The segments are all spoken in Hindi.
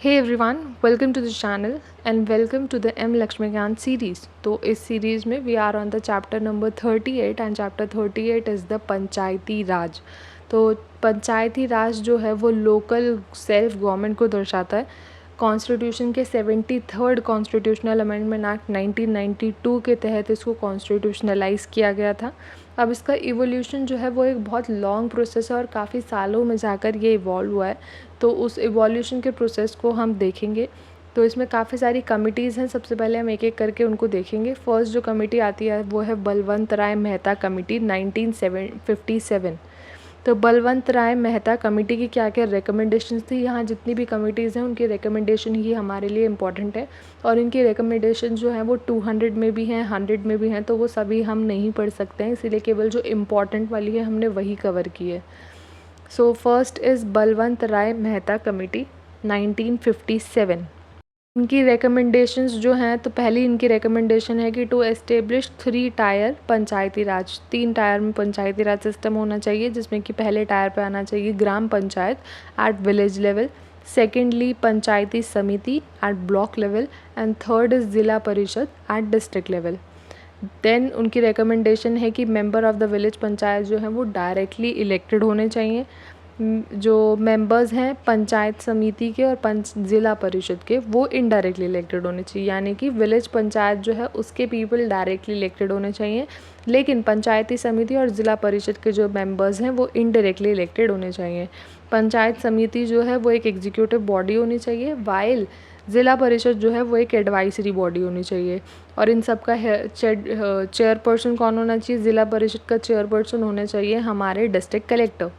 Hey everyone, welcome to the channel and welcome to the M Lakshmikant series. तो इस सीरीज़ में we are on the chapter number 38 and chapter 38 is the पंचायती राज. तो पंचायती राज जो है वो लोकल सेल्फ गवर्नमेंट को दर्शाता है. कॉन्स्टिट्यूशन के 73rd कॉन्स्टिट्यूशनल अमेंडमेंट एक्ट 1992 के तहत इसको कॉन्स्टिट्यूशनलाइज किया गया था. अब इसका इवोल्यूशन जो है वो एक बहुत लॉन्ग प्रोसेस है और काफ़ी सालों में जाकर ये इवॉल्व हुआ है. तो उस इवोल्यूशन के प्रोसेस को हम देखेंगे. तो इसमें काफ़ी सारी कमिटीज़ हैं. सबसे पहले हम एक एक करके उनको देखेंगे. फर्स्ट जो कमेटी आती है वो है बलवंत राय मेहता कमेटी 1957. तो बलवंत राय मेहता कमेटी की क्या क्या रिकमेंडेशंस थी. यहाँ जितनी भी कमिटीज़ हैं उनकी रिकमेंडेशन ही हमारे लिए इम्पॉर्टेंट है और इनकी रिकमेंडेशन जो है वो 200 में भी हैं, 100 में भी हैं. तो वो सभी हम नहीं पढ़ सकते हैं, इसीलिए केवल जो इम्पॉर्टेंट वाली है हमने वही कवर की है. So first is Balwant Rai Mehta committee 1957. इनकी रिकमेंडेशंस जो हैं, तो पहली इनकी रिकमेंडेशन है कि to establish 3 tier panchayati raj. 3 tier में पंचायती राज सिस्टम होना चाहिए, जिसमें कि पहले टायर पे आना चाहिए ग्राम panchayat at village level, secondly panchayati samiti at block level and third is zila parishad at district level. Then उनकी रिकमेंडेशन है कि member of the village panchayat जो हैं वो डायरेक्टली इलेक्टेड होने चाहिए. जो मेंबर्स हैं पंचायत समिति के और ज़िला परिषद के वो इनडायरेक्टली इलेक्टेड होने चाहिए. यानी कि विलेज पंचायत जो है उसके पीपल डायरेक्टली इलेक्टेड होने चाहिए, लेकिन पंचायती समिति और ज़िला परिषद के जो मेंबर्स हैं वो इनडायरेक्टली इलेक्टेड होने चाहिए. पंचायत समिति जो है वो एक एग्जीक्यूटिव बॉडी होनी चाहिए, वाइल ज़िला परिषद जो है वो एक एडवाइजरी बॉडी होनी चाहिए. और इन सब का चेयरपर्सन कौन होना चाहिए. ज़िला परिषद का चेयरपर्सन होना चाहिए हमारे डिस्ट्रिक्ट कलेक्टर.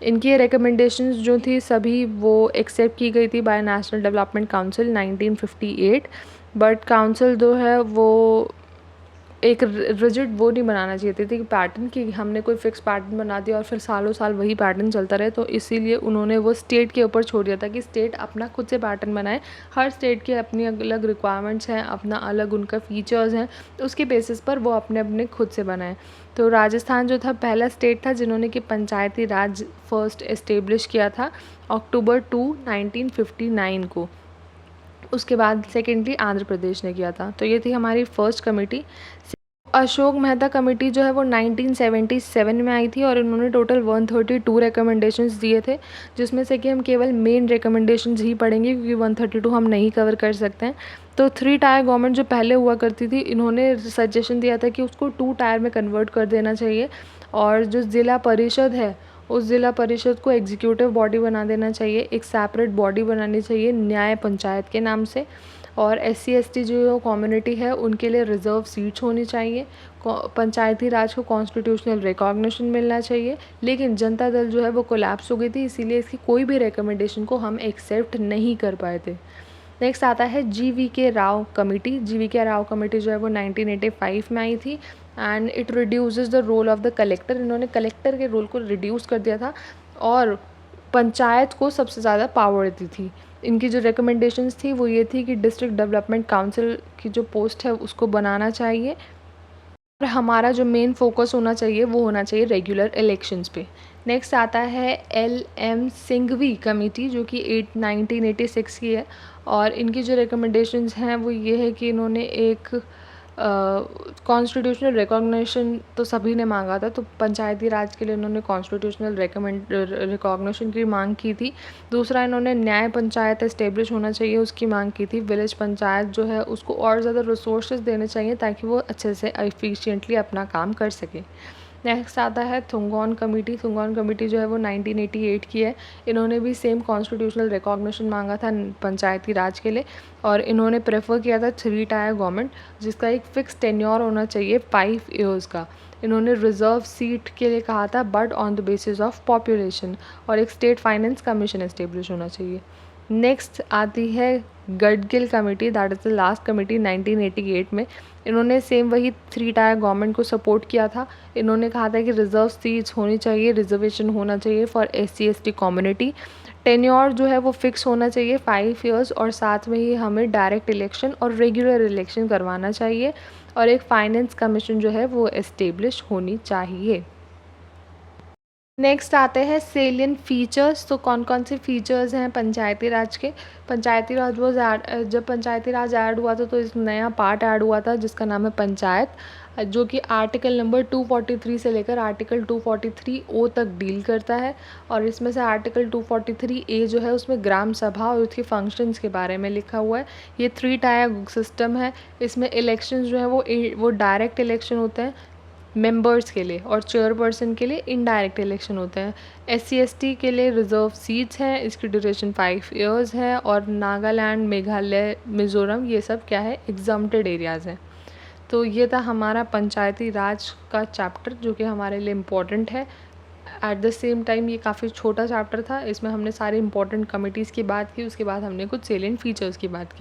इनकी रिकमेंडेशंस जो थी सभी वो एक्सेप्ट की गई थी by National Development Council 1958. But council जो है वो एक रिजिड वो नहीं बनाना चाहती थी कि पैटर्न कि हमने कोई फिक्स पैटर्न बना दिया और फिर सालों साल वही पैटर्न चलता रहे. तो इसीलिए उन्होंने वो स्टेट के ऊपर छोड़ दिया था कि स्टेट अपना खुद से पैटर्न बनाए. हर स्टेट की अपनी अलग रिक्वायरमेंट्स हैं, अपना अलग उनका फीचर्स हैं, तो उसके बेसिस पर वो अपने अपने खुद से बनाएं. तो राजस्थान जो था पहला स्टेट था जिन्होंने कि पंचायती राज फर्स्ट एस्टेब्लिश किया था अक्टूबर 2, 1959 को. उसके बाद सेकेंडली आंध्र प्रदेश ने किया था. तो ये थी हमारी first committee. Ashok Mehta committee जो है वो 1977 में आई थी और इन्होंने टोटल 132 रिकमेंडेशंस दिए थे, जिसमें से कि हम केवल मेन रिकमेंडेशंस ही पढ़ेंगे क्योंकि 132 हम नहीं कवर कर सकते हैं. तो 3 टायर गवर्नमेंट जो पहले हुआ करती थी, इन्होंने सजेशन दिया था कि उसको 2 टायर में कन्वर्ट कर देना चाहिए. और जो ज़िला परिषद है उस ज़िला परिषद को एग्जीक्यूटिव बॉडी बना देना चाहिए, एक सेपरेट बॉडी बनानी चाहिए न्याय पंचायत के नाम से. और SC/ST जो कम्युनिटी है उनके लिए रिज़र्व सीट्स होनी चाहिए. पंचायती राज को कॉन्स्टिट्यूशनल रिकॉग्निशन मिलना चाहिए. लेकिन जनता दल जो है वो कोलैप्स हो गई थी, इसीलिए इसकी कोई भी रिकमेंडेशन को हम एक्सेप्ट नहीं कर पाए थे. नेक्स्ट आता है GVK Rao committee. GVK Rao committee जो है वो 1985 में आई थी and it reduces the role of the collector. इन्होंने कलेक्टर के रोल को रिड्यूस कर दिया था और पंचायत को सबसे ज़्यादा पावर दी थी. इनकी जो रिकमेंडेशंस थी वो ये थी कि डिस्ट्रिक्ट डेवलपमेंट काउंसिल की जो पोस्ट है उसको बनाना चाहिए और हमारा जो मेन फोकस होना चाहिए वो होना चाहिए रेगुलर इलेक्शंस पे. नेक्स्ट आता है LM सिंघवी कमेटी जो कि 1986 की है और इनकी जो रिकमेंडेशंस हैं वो ये है कि इन्होंने एक कॉन्स्टिट्यूशनल रिकॉग्निशन तो सभी ने मांगा था, तो पंचायती राज के लिए इन्होंने कॉन्स्टिट्यूशनल रिकॉग्निशन की मांग की थी. दूसरा इन्होंने न्याय पंचायत इस्टेब्लिश होना चाहिए उसकी मांग की थी. विलेज पंचायत जो है उसको और ज़्यादा रिसोर्सेज देने चाहिए ताकि वो अच्छे से एफिशिएंटली अपना काम कर सके. नेक्स्ट आता है थुंगौन कमेटी. थुंगौन कमेटी जो है वो 1988 की है. इन्होंने भी सेम कॉन्स्टिट्यूशनल रिकॉग्निशन मांगा था पंचायती राज के लिए और इन्होंने प्रेफर किया था 3 टायर गवर्नमेंट जिसका एक फ़िक्स टेन्योर होना चाहिए 5 ईयर्स का. इन्होंने रिज़र्व सीट के लिए कहा था but on the basis of population और एक स्टेट फाइनेंस कमीशन इस्टेब्लिश होना चाहिए. नेक्स्ट आती है Gadgil committee, that is the last committee 1988 में. इन्होंने सेम वही 3 टायर गवर्नमेंट को सपोर्ट किया था. इन्होंने कहा था कि रिज़र्व सीट्स होनी चाहिए, रिजर्वेशन होना चाहिए फॉर SC/ST कम्युनिटी. टेन्योर जो है वो फिक्स होना चाहिए 5 ईयर्स और साथ में ही हमें डायरेक्ट इलेक्शन और रेगुलर इलेक्शन करवाना चाहिए और एक फाइनेंस कमीशन जो है वो इस्टेब्लिश होनी चाहिए. नेक्स्ट आते हैं सेलियन फीचर्स। तो कौन कौन से फीचर्स हैं पंचायती राज के। पंचायती राज वो जब पंचायती राज ऐड हुआ था तो इस नया पार्ट ऐड हुआ था जिसका नाम है पंचायत, जो कि आर्टिकल नंबर 243 से लेकर आर्टिकल 243 ओ तक डील करता है। और इसमें से आर्टिकल 243 ए जो है उसमें ग्राम सभा और उसके फंक्शंस के बारे में लिखा हुआ है। ये 3 टायर सिस्टम है। इसमें इलेक्शंस जो है वो डायरेक्ट इलेक्शन होते हैं मेंबर्स के लिए, और चेयरपर्सन के लिए इनडायरेक्ट इलेक्शन होते हैं। SC/ST के लिए रिजर्व सीट्स हैं, इसकी ड्यूरेशन 5 इयर्स है। और नागालैंड, मेघालय, मिज़ोरम ये सब क्या है, एग्जम्प्टेड एरियाज़ हैं। तो ये था हमारा पंचायती राज का चैप्टर जो कि हमारे लिए इम्पोर्टेंट है। एट द सेम टाइम ये काफ़ी छोटा चैप्टर था, इसमें हमने सारी इंपॉर्टेंट कमिटीज़ की बात की, उसके बाद हमने कुछ सेलिएंट फीचर्स की बात की।